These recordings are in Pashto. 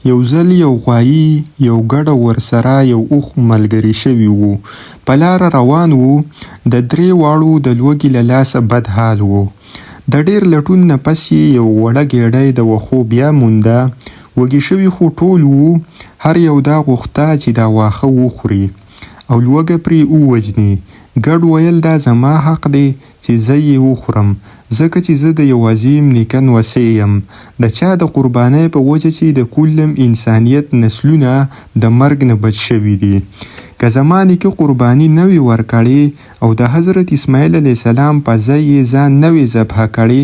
یو ځل یو غوایي یو ګډه ورسره یو اوښ ملګري شوي وو. په لاره روان وو. د درې واړو د لوږې له لاسه بد حال وو. د ډېر لټون نه پس یې یو وړه ګېډۍ د وښو بیا مونده. وږي شوي خو ټول وو. هر یو دا غوښته چې دا واښه وخوري او لوږه پرې ووجني. ګډ ویل دا زما حق دی چې زه یې وخورم، ځکه چې زه د یو عظیم نیکه نوسی یم، د چا د قربانۍ په وجه چې د کلم انسانیت نسلونه د مرګ نه بچ شوي دي. که زما نیکه قرباني نه وي ورکړې او د حضرت اسماعیل علیه السلام په ځای یې ځان نه وي ذبحه کړی،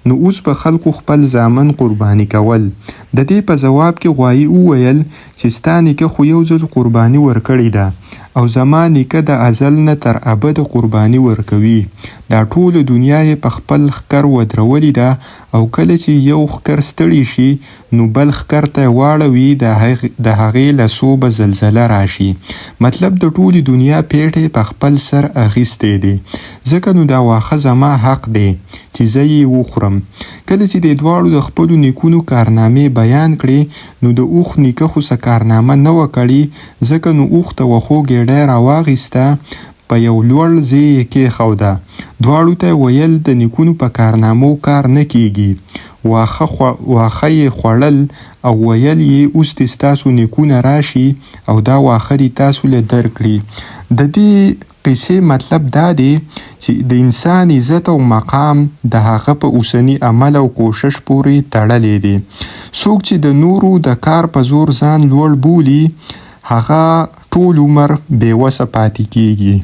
نو اوس به خلکو خپل زامن قرباني کول. د دې په ځواب کې غوایي وویل چې ستا نیکه خو یو ځل قرباني ورکړې ده او زما نیکه د ازل نه تر ابده قرباني ورکوي. دا ټوله دنیا یې په خپل ښکر ودرولې ده او کله چې یو ښکر ستړی شي نو بل ښکر ته یې واړوي، د هغې له سوبه زلزله راشي. مطلب د ټولې دنیا پیټ په خپل سر اخیستی دی، ځکه نو دا واښه زما حق دی چې زه یې وخورم. کله چې د دواړو د خپلو نیکونو کارنامې بیان کړې نو د اوښ نیکه خو څه کارنامه نه وه کړې، ځکه نو اوښ د وښو ګېډۍ راواخیسته، په یو لوړ ځای یې کېښوده. دواړو ته یې ویل د نیکونو په کارنامو کار نه کیږي. واښه یې خوړل او ویل یې اوس دې ستاسو نیکونه راشي او دا واښه دې تاسو له درکړي. د دې قصې مطلب دا دی چې د انسان عزت او مقام د هغه په اوسني عمل او کوشش پورې تړلی دی. څوک چې د نورو د کار په زور ځان لوړ بولي، هغه ټول عمر بې وسه پاتې کیږي.